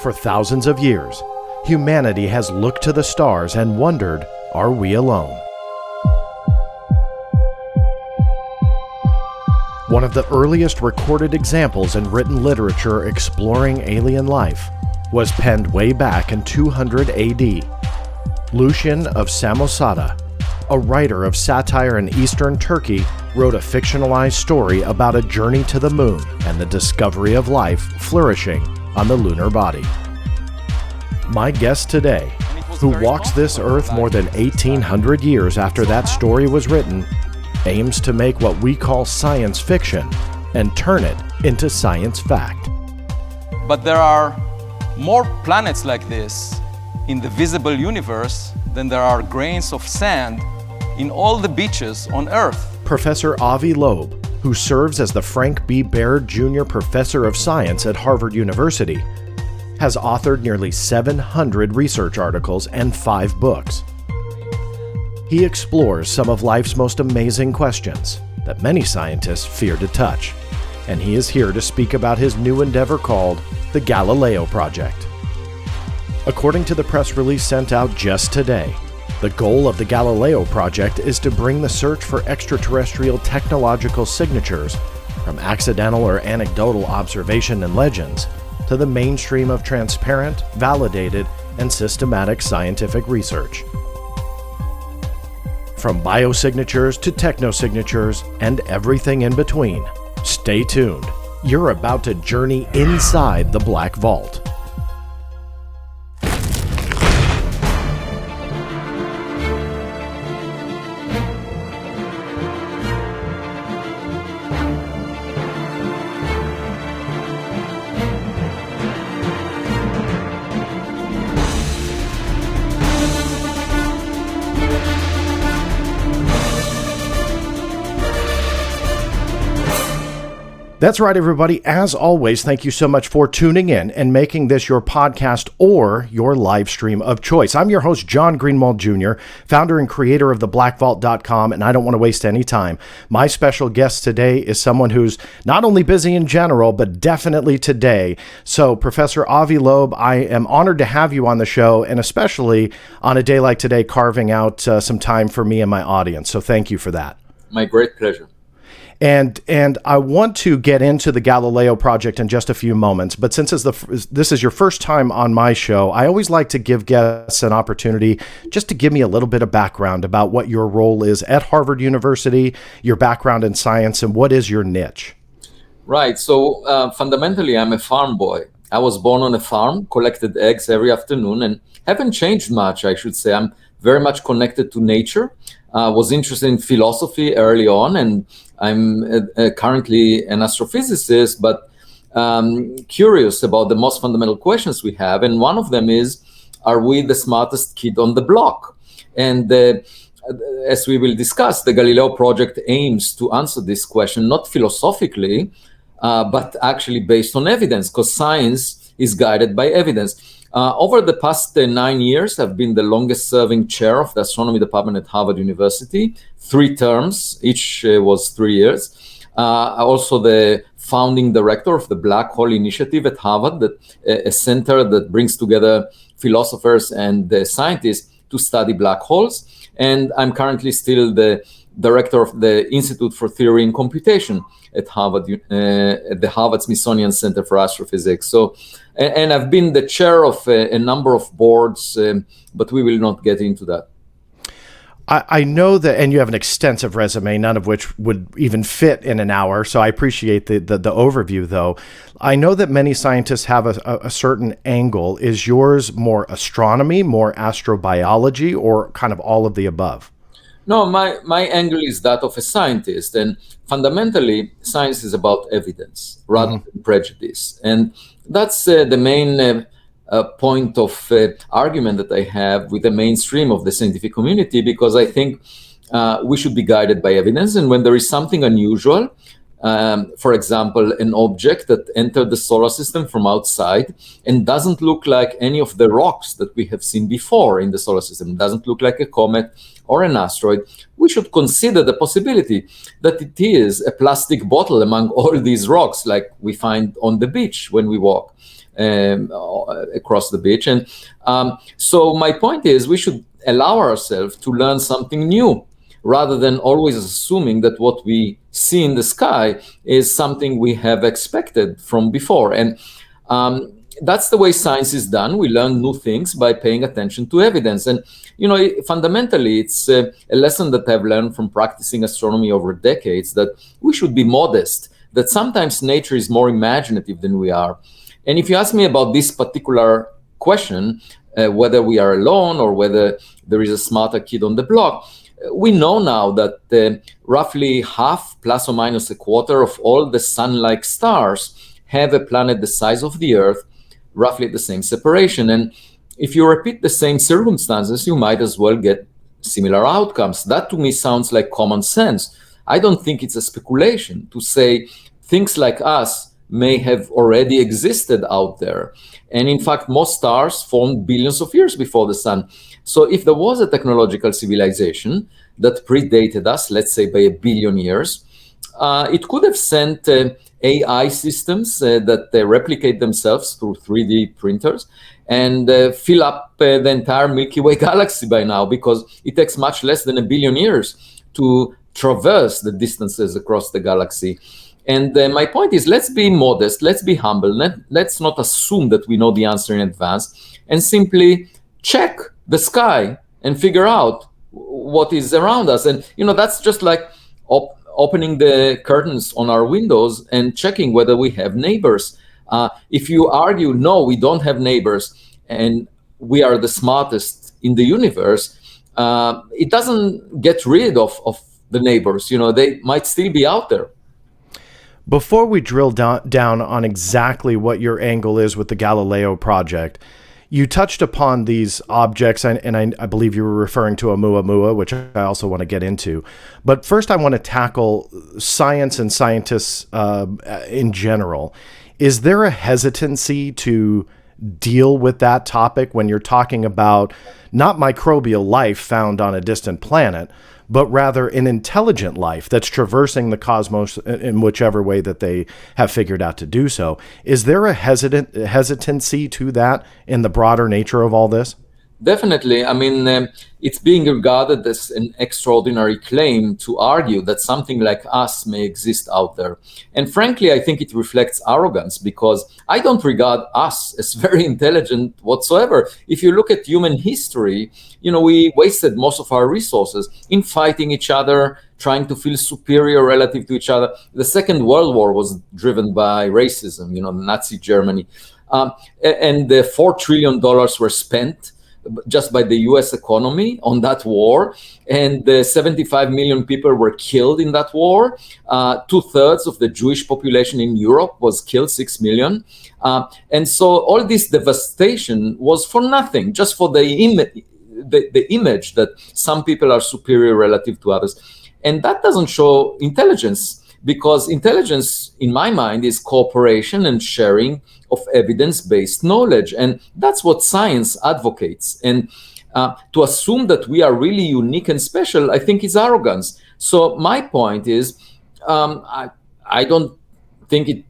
For thousands of years, humanity has looked to the stars and wondered, are we alone? One of the earliest recorded examples in written literature exploring alien life was penned way back in 200 AD. Lucian of Samosata, a writer of satire in eastern Turkey, wrote a fictionalized story about a journey to the moon and the discovery of life flourishing on the lunar body. My guest today, who walks this earth more than 1,800 years after that story was written, aims to make what we call science fiction and turn it into science fact. But there are more planets like this in the visible universe than there are grains of sand in all the beaches on Earth. Professor Avi Loeb, who serves as the Frank B. Baird Jr. Professor of Science at Harvard University, has authored nearly 700 research articles and 5 books. He explores some of life's most amazing questions that many scientists fear to touch, and he is here to speak about his new endeavor called the Galileo Project. According to the press release sent out just today, the goal of the Galileo Project is to bring the search for extraterrestrial technological signatures from accidental or anecdotal observation and legends to the mainstream of transparent, validated, and systematic scientific research. From biosignatures to technosignatures and everything in between. Stay tuned. You're about to journey inside the Black Vault. That's right, everybody. As always, thank you so much for tuning in and making this your podcast or your live stream of choice. I'm your host, John Greenwald Jr., founder and creator of theblackvault.com, and I don't want to waste any time. My special guest today is someone who's not only busy in general, but definitely today. So, Professor Avi Loeb, I am honored to have you on the show, and especially on a day like today, carving out some time for me and my audience. So thank you for that. My great pleasure. And I want to get into the Galileo Project in just a few moments, but since this is your first time on my show, I always like to give guests an opportunity just to give me a little bit of background about what your role is at Harvard University, your background in science, and what is your niche? Right. So fundamentally, I'm a farm boy. I was born on a farm, collected eggs every afternoon, and haven't changed much, I should say. I'm very much connected to nature. Was interested in philosophy early on, and I'm currently an astrophysicist, but curious about the most fundamental questions we have. And one of them is, are we the smartest kid on the block? And as we will discuss, the Galileo Project aims to answer this question, not philosophically, but actually based on evidence, because science is guided by evidence. Over the past 9 years, I've been the longest-serving chair of the astronomy department at Harvard University, 3 terms, each was 3 years. Also the founding director of the Black Hole Initiative at Harvard, a center that brings together philosophers and scientists to study black holes. And I'm currently still the director of the Institute for Theory and Computation at Harvard, at the Harvard Smithsonian Center for Astrophysics. So, and I've been the chair of a number of boards, but we will not get into that. I know that, and you have an extensive resume, none of which would even fit in an hour, so I appreciate the overview, though. I know that many scientists have a certain angle. Is yours more astronomy, more astrobiology, or kind of all of the above? No, my angle is that of a scientist, and fundamentally, science is about evidence rather than prejudice. And that's the main point of argument that I have with the mainstream of the scientific community, because I think we should be guided by evidence. And when there is something unusual, for example, an object that entered the solar system from outside and doesn't look like any of the rocks that we have seen before in the solar system, doesn't look like a comet or an asteroid, we should consider the possibility that it is a plastic bottle among all these rocks, like we find on the beach when we walk across the beach. And so my point is, we should allow ourselves to learn something new, rather than always assuming that what we see in the sky is something we have expected from before. And that's the way science is done. We learn new things by paying attention to evidence. And, fundamentally, it's a lesson that I've learned from practicing astronomy over decades, that we should be modest, that sometimes nature is more imaginative than we are. And if you ask me about this particular question, whether we are alone or whether there is a smarter kid on the block, we know now that roughly half, plus or minus a quarter, of all the sun-like stars have a planet the size of the Earth, roughly the same separation. And if you repeat the same circumstances, you might as well get similar outcomes. That to me sounds like common sense. I don't think it's a speculation to say things like us may have already existed out there. And in fact, most stars formed billions of years before the sun. So if there was a technological civilization that predated us, let's say by 1 billion years, it could have sent AI systems that replicate themselves through 3D printers and fill up the entire Milky Way galaxy by now, because it takes much less than 1 billion years to traverse the distances across the galaxy. And my point is, let's be modest, let's be humble, let's not assume that we know the answer in advance, and simply check the sky and figure out what is around us. And, that's just like opening the curtains on our windows and checking whether we have neighbors. If you argue, no, we don't have neighbors, and we are the smartest in the universe, it doesn't get rid of the neighbors. They might still be out there. Before we drill down on exactly what your angle is with the Galileo Project, you touched upon these objects, and I believe you were referring to Oumuamua, which I also want to get into. But first, I want to tackle science and scientists in general. Is there a hesitancy to deal with that topic when you're talking about not microbial life found on a distant planet, but rather an intelligent life that's traversing the cosmos in whichever way that they have figured out to do so? Is there a hesitancy to that in the broader nature of all this? Definitely. I mean, it's being regarded as an extraordinary claim to argue that something like us may exist out there. And frankly, I think it reflects arrogance, because I don't regard us as very intelligent whatsoever. If you look at human history, we wasted most of our resources in fighting each other, trying to feel superior relative to each other. The Second World War was driven by racism, Nazi Germany. And the $4 trillion were spent just by the US economy on that war, and 75 million people were killed in that war. 2/3 of the Jewish population in Europe was killed, 6 million. And so all this devastation was for nothing, just for the image that some people are superior relative to others. And that doesn't show intelligence, because intelligence, in my mind, is cooperation and sharing of evidence-based knowledge. And that's what science advocates. And to assume that we are really unique and special, I think, is arrogance. So my point is, I don't think it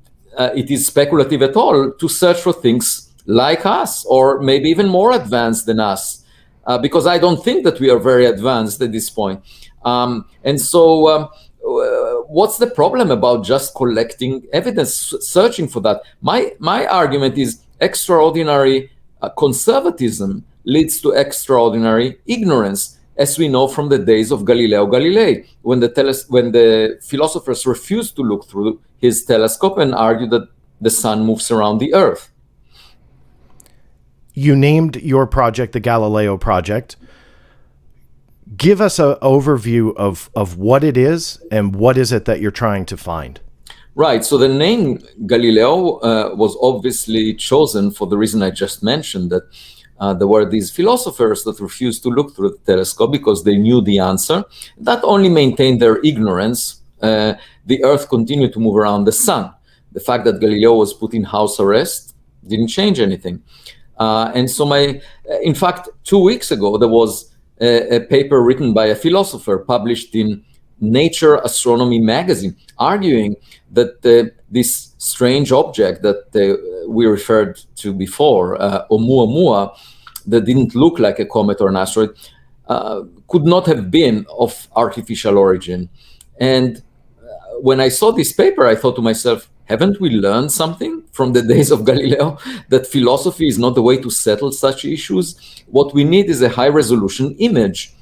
is speculative at all to search for things like us, or maybe even more advanced than us, because I don't think that we are very advanced at this point. And so what's the problem about just collecting evidence, searching for that? My argument is extraordinary conservatism leads to extraordinary ignorance, as we know from the days of Galileo Galilei, when the philosophers refused to look through his telescope and argue that the sun moves around the Earth. You named your project the Galileo Project. Give us an overview of what it is and what is it that you're trying to find. Right. So the name Galileo was obviously chosen for the reason I just mentioned, that there were these philosophers that refused to look through the telescope because they knew the answer. That only maintained their ignorance. The Earth continued to move around the sun. The fact that Galileo was put in house arrest didn't change anything. And so in fact, 2 weeks ago, there was a paper written by a philosopher published in Nature Astronomy magazine, arguing that this strange object that we referred to before, Oumuamua, that didn't look like a comet or an asteroid, could not have been of artificial origin. And when I saw this paper, I thought to myself, haven't we learned something from the days of Galileo? That philosophy is not the way to settle such issues. What we need is a high resolution image,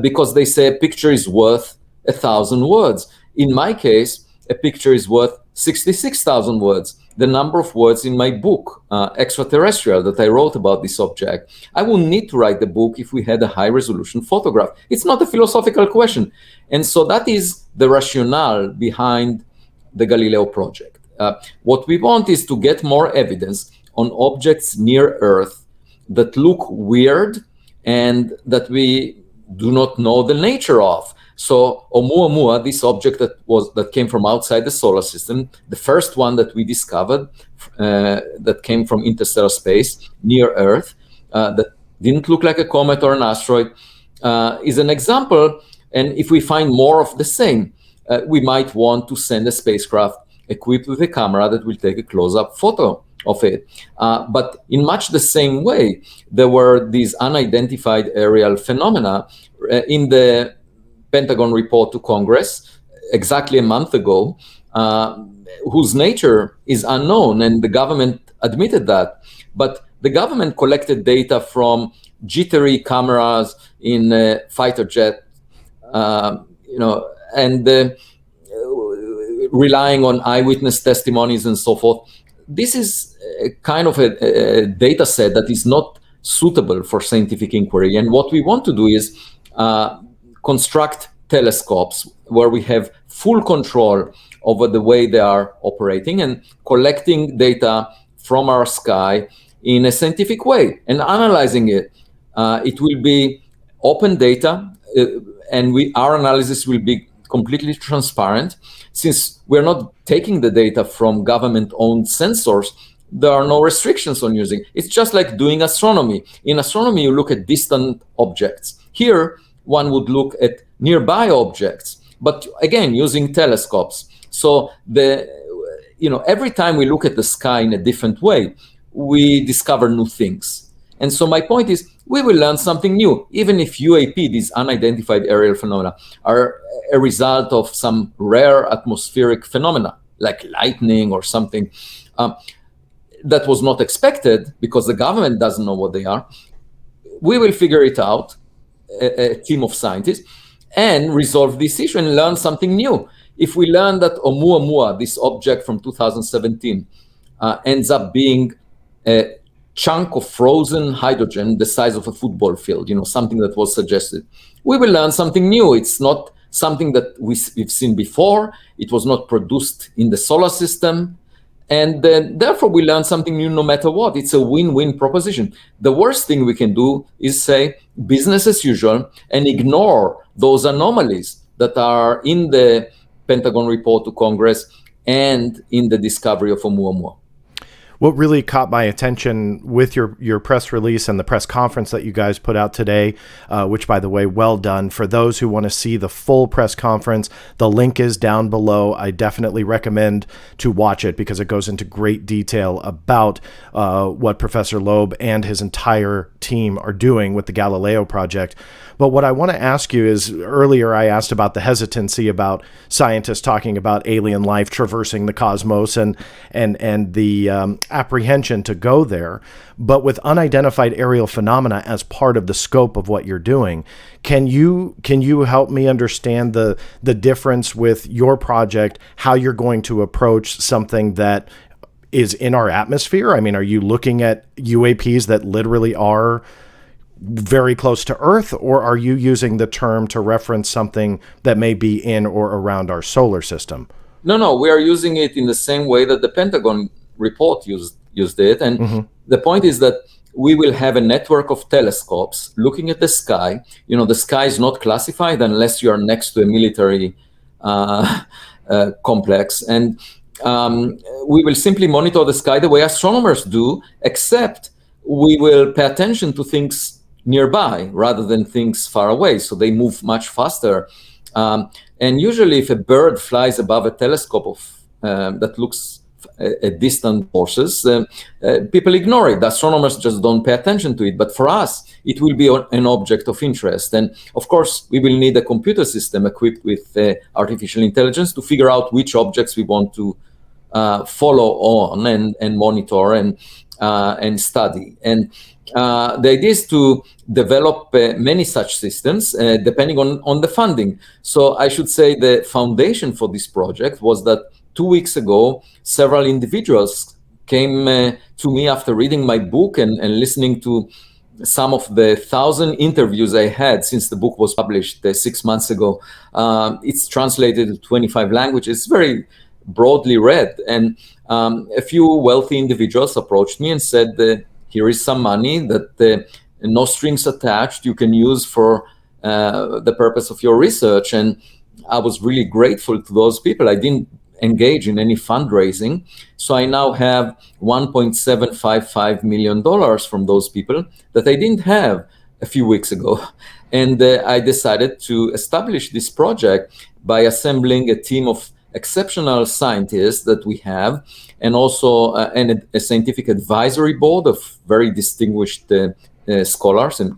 because they say a picture is worth 1,000 words. In my case, a picture is worth 66,000 words, the number of words in my book, Extraterrestrial, that I wrote about this object. I wouldn't need to write the book if we had a high resolution photograph. It's not a philosophical question. And so that is the rationale behind the Galileo Project. What we want is to get more evidence on objects near Earth that look weird and that we do not know the nature of. So Oumuamua, this object that came from outside the solar system, the first one that we discovered that came from interstellar space near Earth, that didn't look like a comet or an asteroid, is an example. And if we find more of the same, we might want to send a spacecraft equipped with a camera that will take a close-up photo of it. But in much the same way, there were these unidentified aerial phenomena in the Pentagon report to Congress exactly a month ago, whose nature is unknown, and the government admitted that. But the government collected data from jittery cameras in a fighter jet, and relying on eyewitness testimonies and so forth. This is a kind of a data set that is not suitable for scientific inquiry. And what we want to do is construct telescopes where we have full control over the way they are operating and collecting data from our sky in a scientific way and analyzing it. It will be open data, and our analysis will be completely transparent. Since we're not taking the data from government-owned sensors, there are no restrictions on using. It's just like doing astronomy. In astronomy, you look at distant objects. Here, one would look at nearby objects, but again, using telescopes. So every time we look at the sky in a different way, we discover new things. And so my point is, we will learn something new, even if UAP, these unidentified aerial phenomena, are a result of some rare atmospheric phenomena, like lightning or something that was not expected because the government doesn't know what they are. We will figure it out, a team of scientists, and resolve this issue and learn something new. If we learn that Oumuamua, this object from 2017, ends up being a chunk of frozen hydrogen the size of a football field, something that was suggested, we will learn something new. It's not something that we've seen before. It was not produced in the solar system. And therefore, we learn something new no matter what. It's a win-win proposition. The worst thing we can do is say business as usual and ignore those anomalies that are in the Pentagon report to Congress and in the discovery of Oumuamua. What really caught my attention with your press release and the press conference that you guys put out today, which, by the way, well done. For those who want to see the full press conference, the link is down below. I definitely recommend to watch it because it goes into great detail about what Professor Loeb and his entire team are doing with the Galileo Project. But what I want to ask you is, earlier I asked about the hesitancy about scientists talking about alien life traversing the cosmos and the apprehension to go there. But with unidentified aerial phenomena as part of the scope of what you're doing, can you help me understand the difference with your project, how you're going to approach something that is in our atmosphere? I mean, are you looking at UAPs that literally are very close to Earth, or are you using the term to reference something that may be in or around our solar system? No, we are using it in the same way that the Pentagon report used it. And the point is that we will have a network of telescopes looking at the sky. The sky is not classified unless you are next to a military complex. And we will simply monitor the sky the way astronomers do, except we will pay attention to things nearby rather than things far away. So they move much faster. And usually, if a bird flies above a telescope that looks at distant sources, people ignore it. The astronomers just don't pay attention to it. But for us, it will be an object of interest. And of course, we will need a computer system equipped with artificial intelligence to figure out which objects we want to follow on and monitor and study. And the idea is to develop many such systems depending on the funding. So I should say the foundation for this project was that 2 weeks ago, several individuals came to me after reading my book and listening to some of the 1,000 interviews I had since the book was published 6 months ago. It's translated to 25 languages. It's very broadly read. And a few wealthy individuals approached me and said, here is some money that no strings attached you can use for the purpose of your research. And I was really grateful to those people. I didn't engage in any fundraising. So I now have $1.755 million from those people that I didn't have a few weeks ago. And I decided to establish this project by assembling a team of exceptional scientists that we have, and also a scientific advisory board of very distinguished scholars and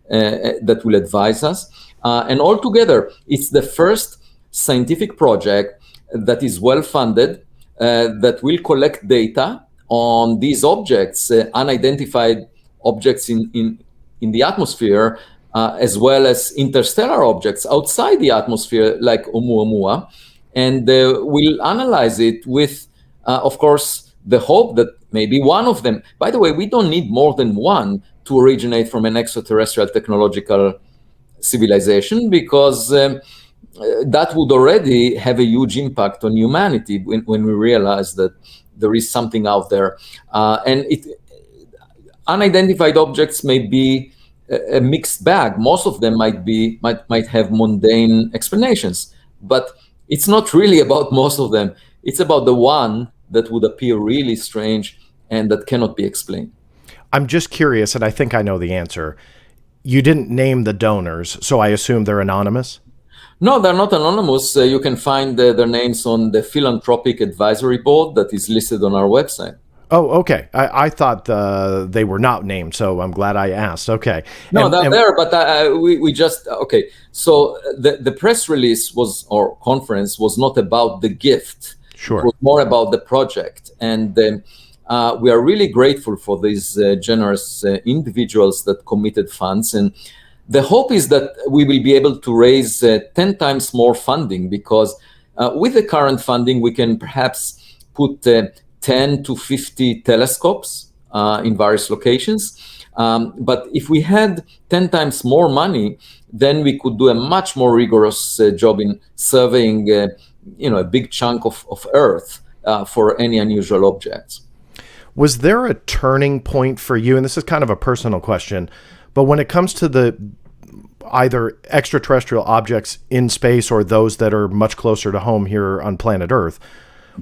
that will advise us. And altogether, it's the first scientific project that is well-funded, that will collect data on these objects, unidentified objects in the atmosphere, as well as interstellar objects outside the atmosphere, like Oumuamua. And we'll analyze it with, of course, the hope that maybe one of them, by the way, we don't need more than one to originate from an extraterrestrial technological civilization, because that would already have a huge impact on humanity when we realize that there is something out there. And unidentified objects may be a mixed bag. Most of them might have mundane explanations, but it's not really about most of them. It's about the one that would appear really strange and that cannot be explained. I'm just curious, and I think I know the answer. You didn't name the donors, so I assume they're anonymous? No, they're not anonymous. You can find their names on the Philanthropic Advisory Board that is listed on our website. Oh, okay. I thought they were not named, so I'm glad I asked. Okay. No, they're there, but we just, okay. So the press release or conference was not about the gift. Sure. It was more about the project. And we are really grateful for these generous individuals that committed funds. And the hope is that we will be able to raise 10 times more funding, because with the current funding, we can perhaps put 10 to 50 telescopes in various locations. But if we had 10 times more money, then we could do a much more rigorous job in surveying a big chunk of Earth for any unusual objects. Was there a turning point for you? And this is kind of a personal question, but when it comes to the either extraterrestrial objects in space or those that are much closer to home here on planet Earth,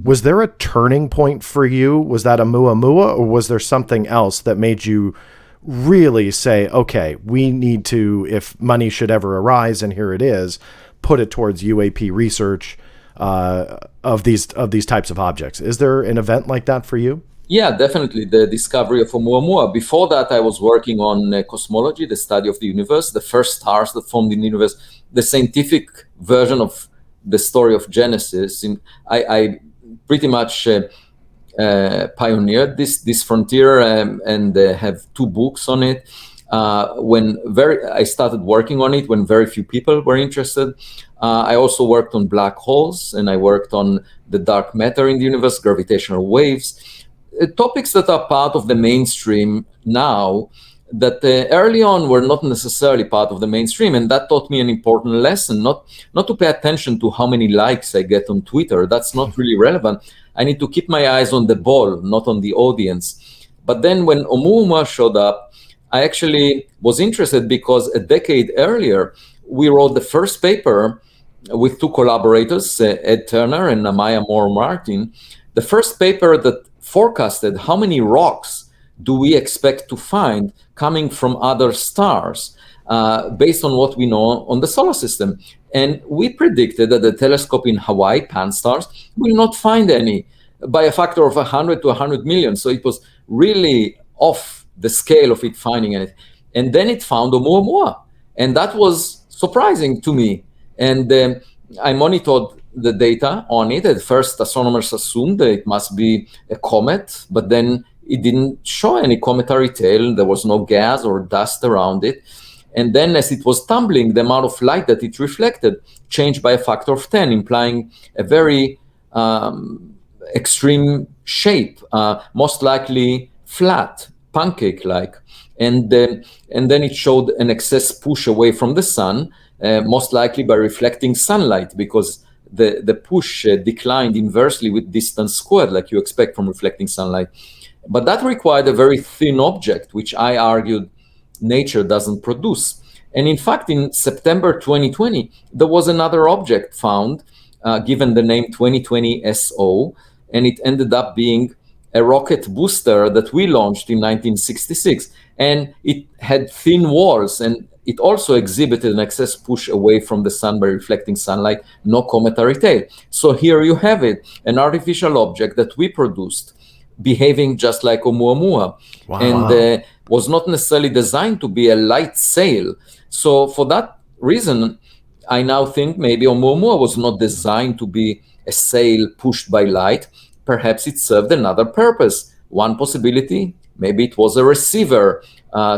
was there a turning point for you? Was that Oumuamua, or was there something else that made you really say, okay, we need to, if money should ever arise, and here it is, put it towards UAP research of these types of objects? Is there an event like that for you? Yeah, definitely. The discovery of Oumuamua. Before that, I was working on cosmology, the study of the universe, the first stars that formed in the universe, the scientific version of the story of Genesis. I pretty much pioneered this frontier and have 2 books on it. I started working on it when very few people were interested. I also worked on black holes, and I worked on the dark matter in the universe, gravitational waves. Topics that are part of the mainstream now, that early on were not necessarily part of the mainstream, and that taught me an important lesson, not to pay attention to how many likes I get on Twitter. That's not really relevant. I need to keep my eyes on the ball, not on the audience. But then when Oumuamua showed up, I actually was interested, because a decade earlier, we wrote the first paper with 2 collaborators, Ed Turner and Amaya Moore-Martin, the first paper that forecasted how many rocks do we expect to find coming from other stars based on what we know on the solar system? And we predicted that the telescope in Hawaii, Pan-STARRS, will not find any by a factor of 100 to 100 million. So it was really off the scale of it finding anything. And then it found Oumuamua. And that was surprising to me. And I monitored the data on it. At first, astronomers assumed that it must be a comet, but then it didn't show any cometary tail. There was no gas or dust around it. And then as it was tumbling, the amount of light that it reflected changed by a factor of 10, implying a very extreme shape, most likely flat, pancake-like. And then it showed an excess push away from the sun, most likely by reflecting sunlight, because the push declined inversely with distance squared, like you expect from reflecting sunlight. But that required a very thin object, which I argued nature doesn't produce. And in fact, in September 2020, there was another object found, given the name 2020 SO, and it ended up being a rocket booster that we launched in 1966. And it had thin walls, and it also exhibited an excess push away from the sun by reflecting sunlight, no cometary tail. So here you have it, an artificial object that we produced, behaving just like Oumuamua. Wow. And was not necessarily designed to be a light sail. So for that reason, I now think maybe Oumuamua was not designed to be a sail pushed by light. Perhaps it served another purpose. One possibility, maybe it was a receiver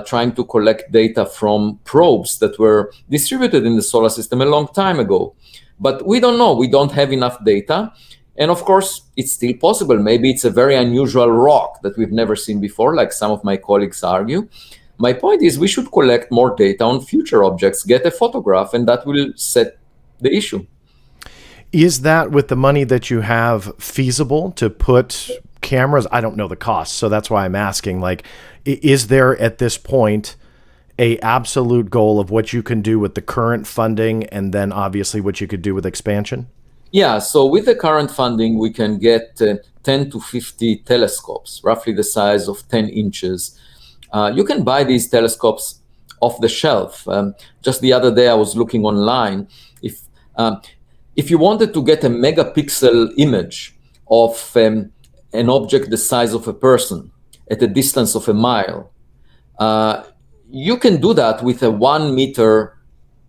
trying to collect data from probes that were distributed in the solar system a long time ago. But we don't know. We don't have enough data. And of course, it's still possible. Maybe it's a very unusual rock that we've never seen before, like some of my colleagues argue. My point is we should collect more data on future objects, get a photograph, and that will set the issue. Is that, with the money that you have, feasible to put cameras? I don't know the cost, so that's why I'm asking. Like, is there at this point a absolute goal of what you can do with the current funding, and then obviously what you could do with expansion? Yeah, so with the current funding, we can get 10 to 50 telescopes, roughly the size of 10 inches. You can buy these telescopes off the shelf. Just the other day, I was looking online. If you wanted to get a megapixel image of an object the size of a person at a distance of a mile, you can do that with a 1 meter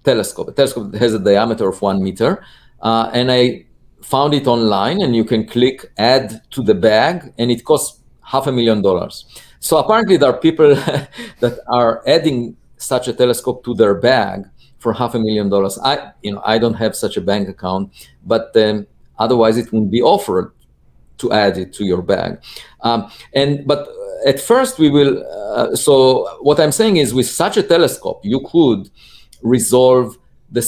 telescope, a telescope that has a diameter of 1 meter. And I found it online, and you can click add to the bag, and it costs $500,000. So apparently there are people that are adding such a telescope to their bag for $500,000. I don't have such a bank account, but otherwise it wouldn't be offered to add it to your bag. But at first we will. So what I'm saying is, with such a telescope, you could resolve the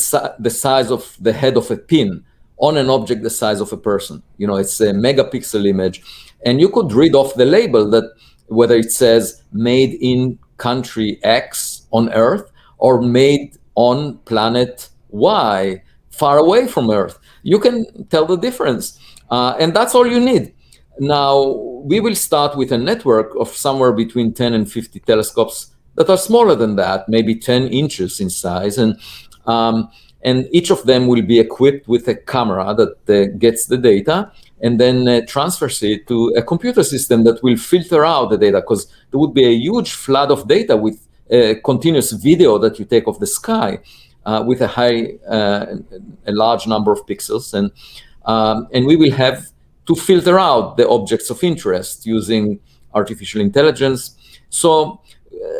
size of the head of a pin on an object the size of a person. It's a megapixel image, and you could read off the label that whether it says made in country X on Earth or made on planet Y far away from Earth. You can tell the difference, and that's all you need. Now, we will start with a network of somewhere between 10 and 50 telescopes that are smaller than that, maybe 10 inches in size, and each of them will be equipped with a camera that gets the data and then transfers it to a computer system that will filter out the data, because there would be a huge flood of data with continuous video that you take of the sky with a large number of pixels, and we will have to filter out the objects of interest using artificial intelligence. So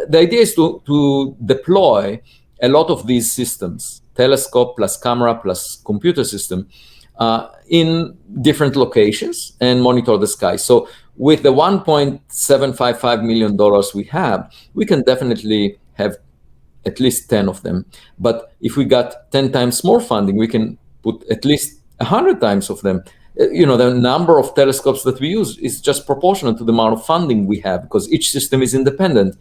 the idea is to deploy a lot of these systems, telescope plus camera plus computer system, in different locations and monitor the sky. So with the $1.755 million we have, we can definitely have at least 10 of them. But if we got 10 times more funding, we can put at least 100 times of them. The number of telescopes that we use is just proportional to the amount of funding we have, because each system is independent.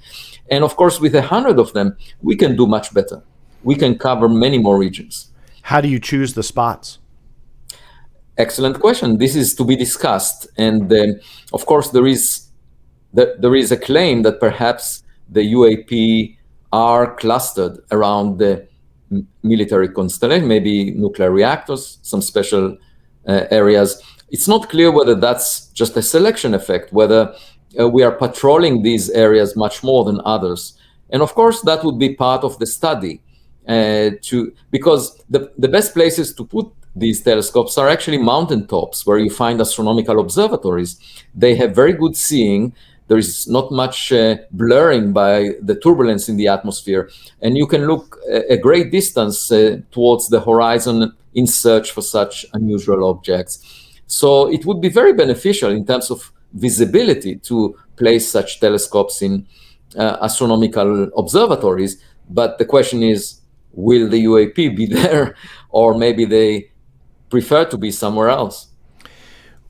And of course, with 100 of them, we can do much better. We can cover many more regions. How do you choose the spots? Excellent question. This is to be discussed. And of course, there is there is a claim that perhaps the UAP are clustered around the military constellation, maybe nuclear reactors, some special areas. It's not clear whether that's just a selection effect, whether we are patrolling these areas much more than others. And of course, that would be part of the study, because the best places to put these telescopes are actually mountaintops where you find astronomical observatories. They have very good seeing. There is not much blurring by the turbulence in the atmosphere, and you can look a great distance towards the horizon in search for such unusual objects. So it would be very beneficial in terms of visibility to place such telescopes in astronomical observatories. But the question is, will the UAP be there, or maybe they prefer to be somewhere else?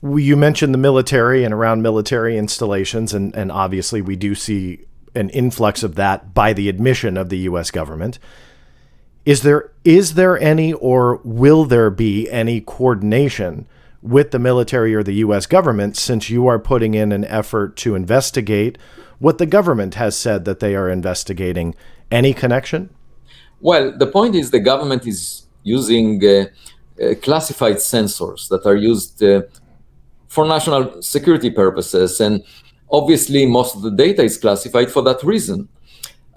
You mentioned the military and around military installations, and obviously we do see an influx of that by the admission of the U.S. government. Is there any, or will there be any coordination with the military or the U.S. government, since you are putting in an effort to investigate what the government has said that they are investigating? Any connection? Well, the point is the government is using classified sensors that are used for national security purposes. And obviously, most of the data is classified for that reason.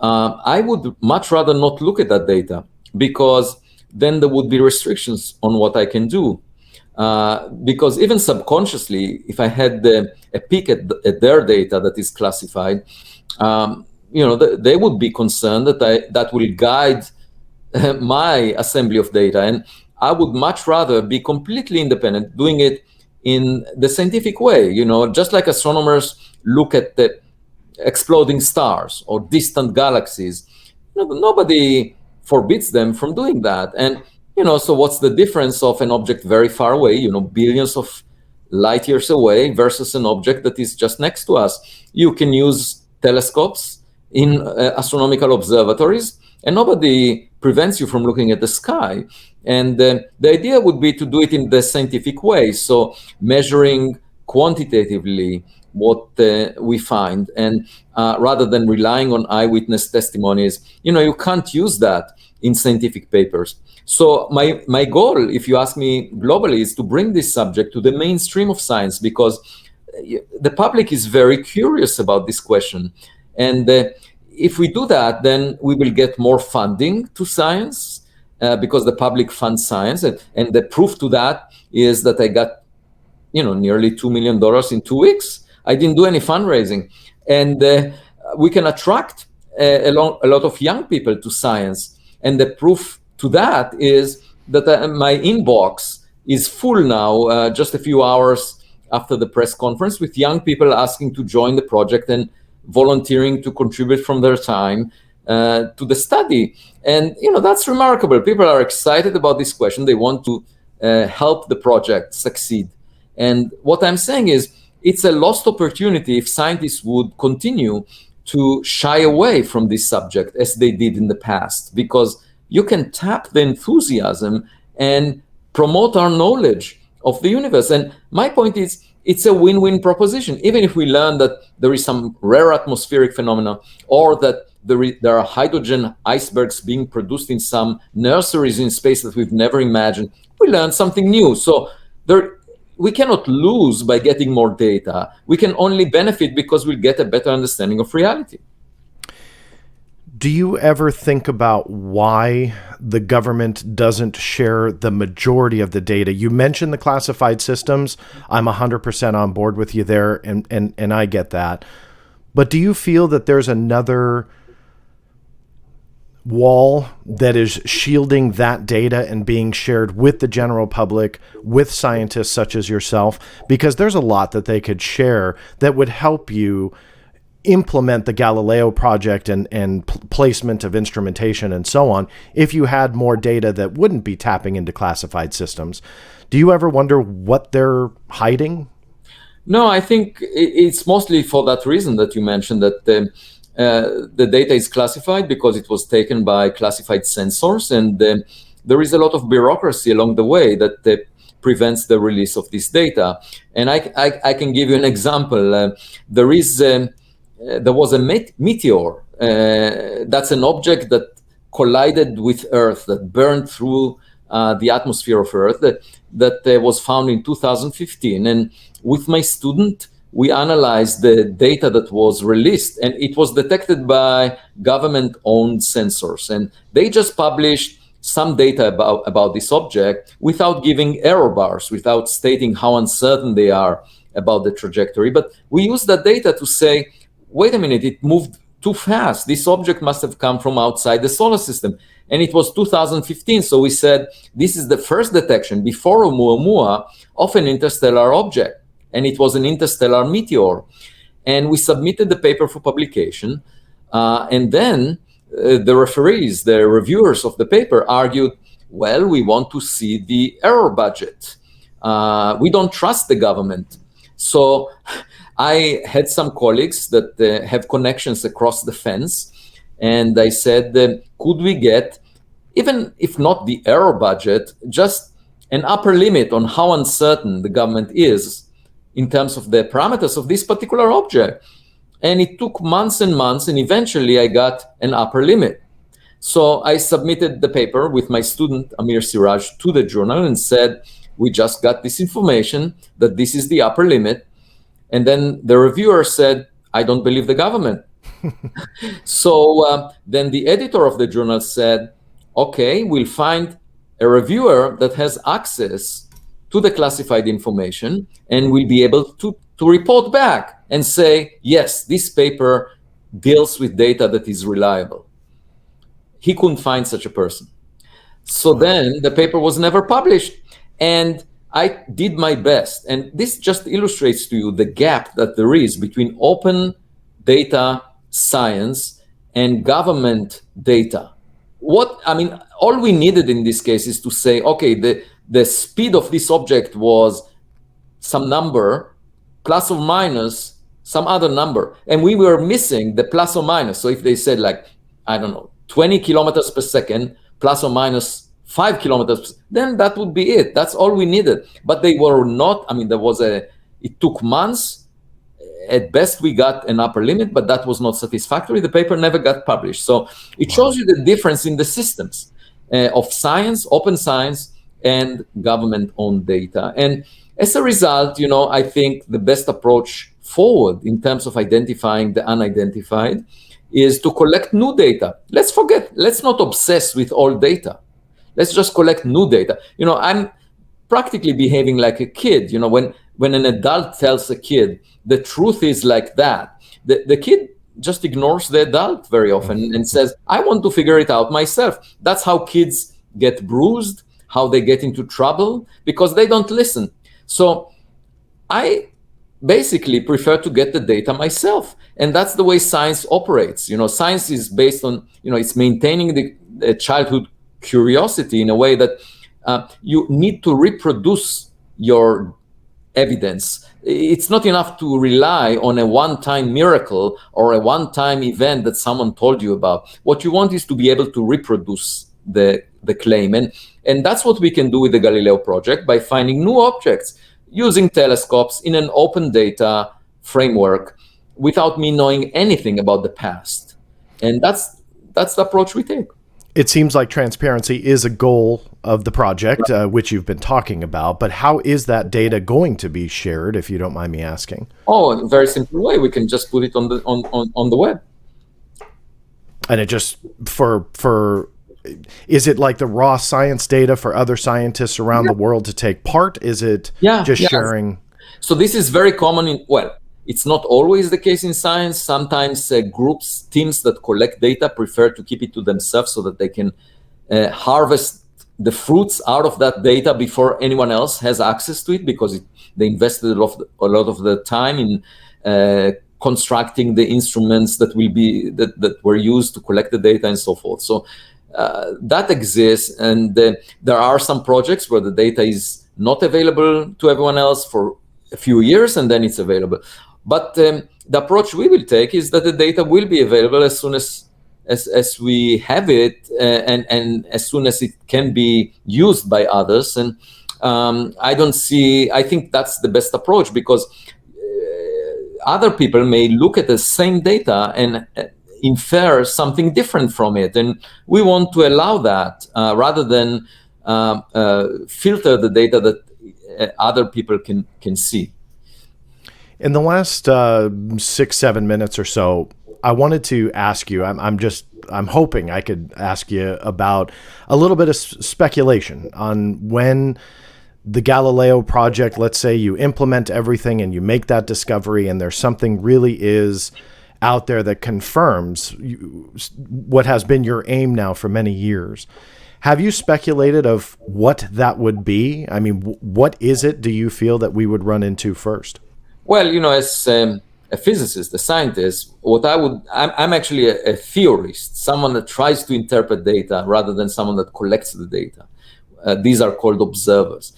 I would much rather not look at that data, because then there would be restrictions on what I can do. Because even subconsciously, if I had a peek at their data that is classified, they would be concerned that will guide my assembly of data. And I would much rather be completely independent, doing it in the scientific way, just like astronomers look at the exploding stars or distant galaxies. Nobody forbids them from doing that. And, so what's the difference of an object very far away, billions of light years away, versus an object that is just next to us? You can use telescopes in astronomical observatories, and nobody prevents you from looking at the sky. And the idea would be to do it in the scientific way, so measuring quantitatively what we find, and rather than relying on eyewitness testimonies. You can't use that in scientific papers. So my goal, if you ask me globally, is to bring this subject to the mainstream of science, because the public is very curious about this question. And if we do that, then we will get more funding to science, because the public funds science. And the proof to that is that I got, nearly $2 million in 2 weeks. I didn't do any fundraising. And we can attract a lot of young people to science. And the proof to that is that my inbox is full now, just a few hours after the press conference, with young people asking to join the project and volunteering to contribute from their time to the study. And, that's remarkable. People are excited about this question. They want to help the project succeed. And what I'm saying is, it's a lost opportunity if scientists would continue to shy away from this subject as they did in the past, because you can tap the enthusiasm and promote our knowledge of the universe. And my point is, it's a win-win proposition. Even if we learn that there is some rare atmospheric phenomena, or that there are hydrogen icebergs being produced in some nurseries in space that we've never imagined, we learn something new. So we cannot lose by getting more data. We can only benefit because we'll get a better understanding of reality. Do you ever think about why the government doesn't share the majority of the data? You mentioned the classified systems. I'm 100% on board with you there, and I get that. But do you feel that there's another wall that is shielding that data and being shared with the general public, with scientists such as yourself? Because there's a lot that they could share that would help you implement the Galileo Project and placement of instrumentation and so on, if you had more data that wouldn't be tapping into classified systems. Do you ever wonder what they're hiding? No, I think it's mostly for that reason that you mentioned, that the data is classified because it was taken by classified sensors, and there is a lot of bureaucracy along the way that prevents the release of this data. And I can give you an example. There is there was a meteor. That's an object that collided with Earth, that burned through the atmosphere of Earth, that was found in 2015. And with my student, we analyzed the data that was released, and it was detected by government-owned sensors. And they just published some data about this object without giving error bars, without stating how uncertain they are about the trajectory. But we used that data to say, wait a minute, it moved too fast. This object must have come from outside the solar system. And it was 2015. So we said, this is the first detection before Oumuamua of an interstellar object. And it was an interstellar meteor. And we submitted the paper for publication. And then the referees, the reviewers of the paper argued, well, we want to see the error budget. We don't trust the government. So I had some colleagues that have connections across the fence. And I said, could we get, even if not the error budget, just an upper limit on how uncertain the government is in terms of the parameters of this particular object? And it took months and months, and eventually I got an upper limit. So I submitted the paper with my student, Amir Siraj, to the journal and said, we just got this information that this is the upper limit. And then the reviewer said, I don't believe the government. So then the editor of the journal said, okay, we'll find a reviewer that has access to the classified information and will be able to report back and say, yes, this paper deals with data that is reliable. He couldn't find such a person. So then the paper was never published. And I did my best. And this just illustrates to you the gap that there is between open data science and government data. All we needed in this case is to say, okay, the speed of this object was some number, plus or minus some other number. And we were missing the plus or minus. So if they said 20 kilometers per second, plus or minus 5 kilometers, then that would be it. That's all we needed. But they were not, it took months. At best, we got an upper limit, but that was not satisfactory. The paper never got published. So it shows you the difference in the systems of science, open science, and government-owned data. And as a result, I think the best approach forward in terms of identifying the unidentified is to collect new data. Let's not obsess with old data. Let's just collect new data. I'm practically behaving like a kid. When an adult tells a kid the truth is like that, the kid just ignores the adult very often and says, I want to figure it out myself. That's how kids get bruised, how they get into trouble, because they don't listen. So I basically prefer to get the data myself. And that's the way science operates. Science is based on, it's maintaining the childhood curiosity in a way that you need to reproduce your evidence. It's not enough to rely on a one-time miracle or a one-time event that someone told you about. What you want is to be able to reproduce the claim. And that's what we can do with the Galileo Project by finding new objects using telescopes in an open data framework without me knowing anything about the past. And that's the approach we take. It seems like transparency is a goal of the project, which you've been talking about. But how is that data going to be shared, if you don't mind me asking? Oh, in a very simple way. We can just put it on the web. And it just is it like the raw science data for other scientists around the world to take part? Is it sharing? So this is very common it's not always the case in science. Sometimes groups, teams that collect data prefer to keep it to themselves so that they can harvest the fruits out of that data before anyone else has access to it, because they invested a lot of the time in constructing the instruments that were used to collect the data and so forth. So that exists, and there are some projects where the data is not available to everyone else for a few years, and then it's available. But the approach we will take is that the data will be available as soon as we have it, and as soon as it can be used by others. And I think that's the best approach, because other people may look at the same data and infer something different from it. And we want to allow that rather than filter the data that other people can see. In the last 6-7 minutes or so, I wanted to ask you, I'm hoping I could ask you about a little bit of speculation on when the Galileo Project, let's say you implement everything and you make that discovery and there's something really is out there that confirms what has been your aim now for many years. Have you speculated of what that would be? I mean, what is it, do you feel, that we would run into first? Well, as a physicist, a scientist, I'm actually a theorist, someone that tries to interpret data rather than someone that collects the data. These are called observers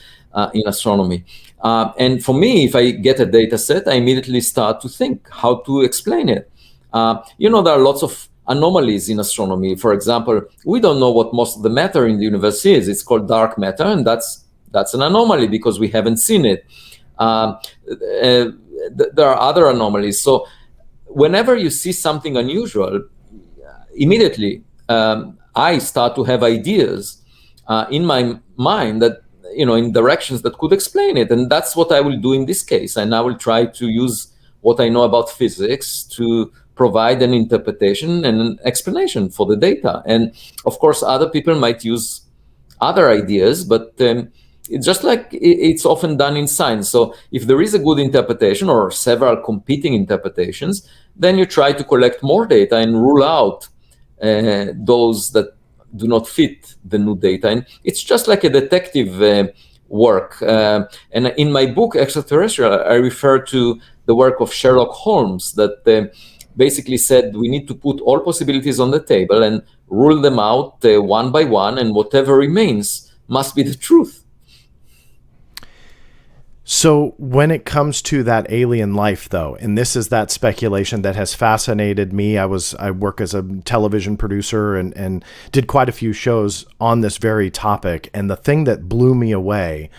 in astronomy. And for me, if I get a data set, I immediately start to think how to explain it. There are lots of anomalies in astronomy. For example, we don't know what most of the matter in the universe is. It's called dark matter, and that's an anomaly because we haven't seen it. There are other anomalies. So whenever you see something unusual, immediately I start to have ideas in my mind that, in directions that could explain it. And that's what I will do in this case. And I will try to use what I know about physics to provide an interpretation and an explanation for the data. And of course, other people might use other ideas, but it's just like it's often done in science. So if there is a good interpretation or several competing interpretations, then you try to collect more data and rule out those that do not fit the new data. And it's just like a detective work. And in my book, Extraterrestrial, I refer to the work of Sherlock Holmes that basically said we need to put all possibilities on the table and rule them out one by one, and whatever remains must be the truth. So when it comes to that alien life, though, and this is that speculation that has fascinated me. I work as a television producer and did quite a few shows on this very topic. And the thing that blew me away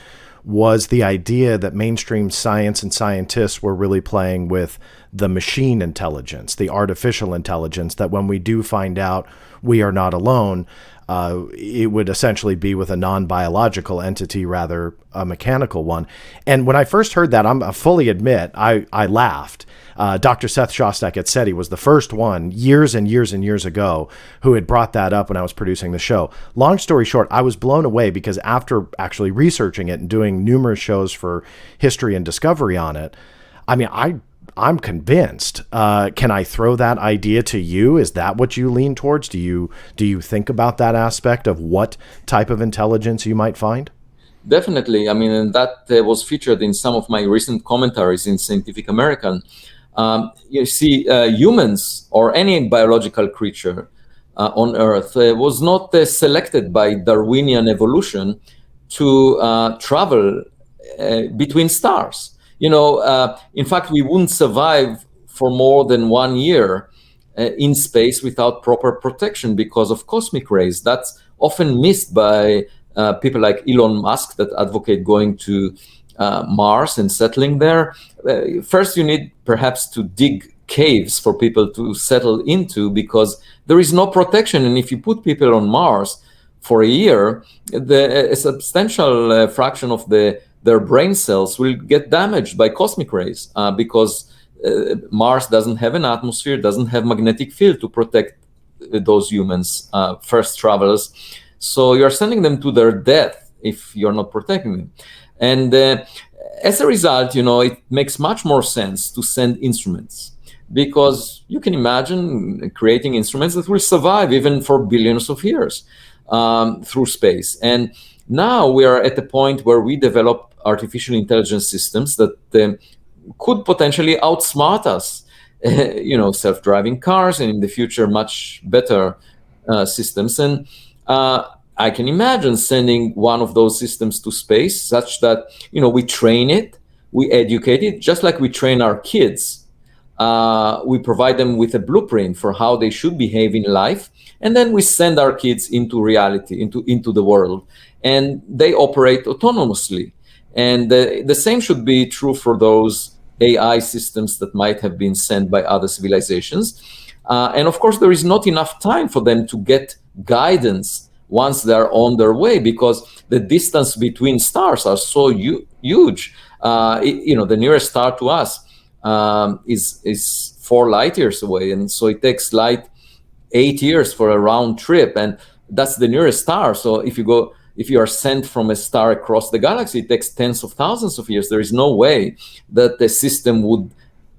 was the idea that mainstream science and scientists were really playing with the machine intelligence, the artificial intelligence, that when we do find out we are not alone, it would essentially be with a non-biological entity, rather a mechanical one. And when I first heard that, I fully admit, I laughed. Dr. Seth Shostak at SETI was the first one years and years and years ago who had brought that up when I was producing the show. Long story short, I was blown away because after actually researching it and doing numerous shows for History and Discovery on it, I mean, I'm convinced. Can I throw that idea to you? Is that what you lean towards? Do you think about that aspect of what type of intelligence you might find? Definitely. I mean, and that was featured in some of my recent commentaries in Scientific American. You see, humans or any biological creature on Earth was not selected by Darwinian evolution to travel between stars. In fact, we wouldn't survive for more than 1 year in space without proper protection because of cosmic rays. That's often missed by people like Elon Musk that advocate going to Mars and settling there. First, you need perhaps to dig caves for people to settle into because there is no protection. And if you put people on Mars for a year, a substantial fraction of their brain cells will get damaged by cosmic rays because Mars doesn't have an atmosphere, doesn't have magnetic field to protect those humans, first travelers. So you're sending them to their death if you're not protecting them. And as a result, it makes much more sense to send instruments because you can imagine creating instruments that will survive even for billions of years through space. And now we are at the point where we develop artificial intelligence systems that could potentially outsmart us, self-driving cars, and in the future, much better systems. And I can imagine sending one of those systems to space such that, we train it, we educate it, just like we train our kids. We provide them with a blueprint for how they should behave in life. And then we send our kids into reality, into the world. And they operate autonomously. And the same should be true for those AI systems that might have been sent by other civilizations. And of course, there is not enough time for them to get guidance once they're on their way, because the distance between stars are so huge. The nearest star to us is 4 light years away, and so it takes light 8 years for a round trip, and that's the nearest star. So if you are sent from a star across the galaxy, it takes tens of thousands of years. There is no way that the system would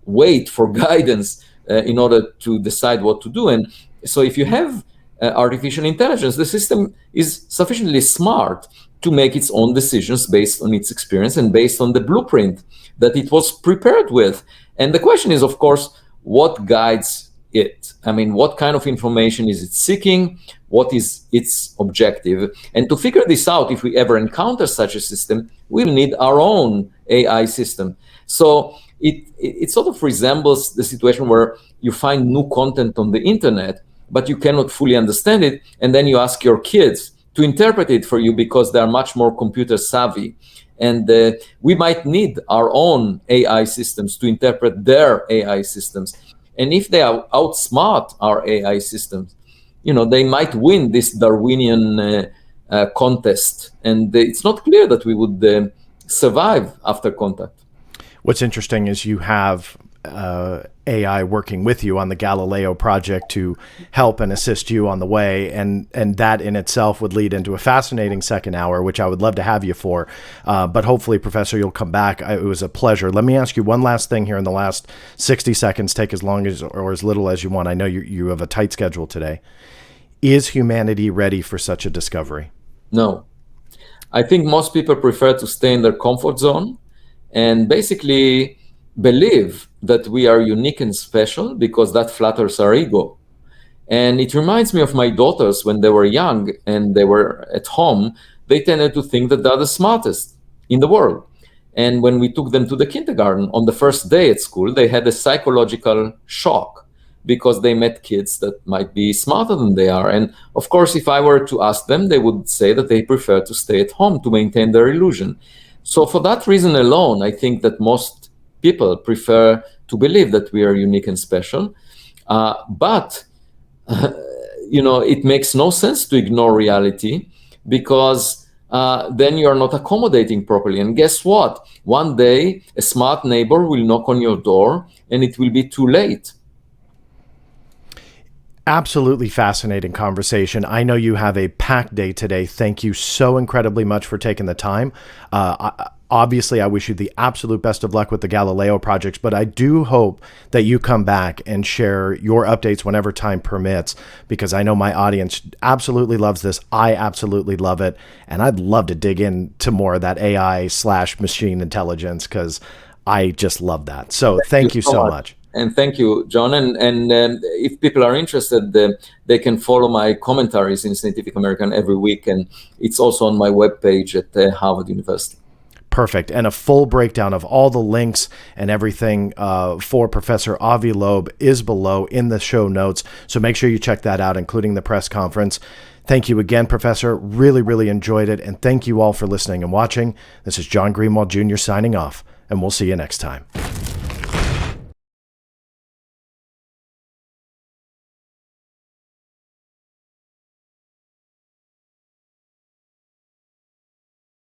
wait for guidance in order to decide what to do. And so if you have artificial intelligence, the system is sufficiently smart to make its own decisions based on its experience and based on the blueprint that it was prepared with. And the question is, of course, what guides it? I mean, what kind of information is it seeking? What is its objective? And to figure this out, if we ever encounter such a system, we'll need our own AI system. So it sort of resembles the situation where you find new content on the internet, but you cannot fully understand it, and then you ask your kids to interpret it for you because they are much more computer savvy. And we might need our own AI systems to interpret their AI systems. And if they outsmart our AI systems, they might win this Darwinian contest. And it's not clear that we would survive after contact. What's interesting is you have AI working with you on the Galileo Project to help and assist you on the way, and that in itself would lead into a fascinating second hour, which I would love to have you for. But hopefully, Professor, you'll come back. It was a pleasure. Let me ask you one last thing here in the last 60 seconds. Take as long as or as little as you want. I know you have a tight schedule today. Is humanity ready for such a discovery? No. I think most people prefer to stay in their comfort zone and basically believe that we are unique and special because that flatters our ego. And it reminds me of my daughters when they were young and they were at home. They tended to think that they're the smartest in the world. And when we took them to the kindergarten on the first day at school, they had a psychological shock because they met kids that might be smarter than they are. And of course, if I were to ask them, they would say that they prefer to stay at home to maintain their illusion. So for that reason alone, I think that most people prefer to believe that we are unique and special. But it makes no sense to ignore reality because then you are not accommodating properly. And guess what? One day, a smart neighbor will knock on your door and it will be too late. Absolutely fascinating conversation. I know you have a packed day today. Thank you so incredibly much for taking the time. Obviously, I wish you the absolute best of luck with the Galileo projects, but I do hope that you come back and share your updates whenever time permits, because I know my audience absolutely loves this. I absolutely love it. And I'd love to dig into more of that AI/machine intelligence because I just love that. So thank you so much. And thank you, John. And if people are interested, they can follow my commentaries in Scientific American every week. And it's also on my webpage at Harvard University. Perfect. And a full breakdown of all the links and everything for Professor Avi Loeb is below in the show notes. So make sure you check that out, including the press conference. Thank you again, Professor. Really, really enjoyed it. And thank you all for listening and watching. This is John Greenwald Jr. signing off, and we'll see you next time.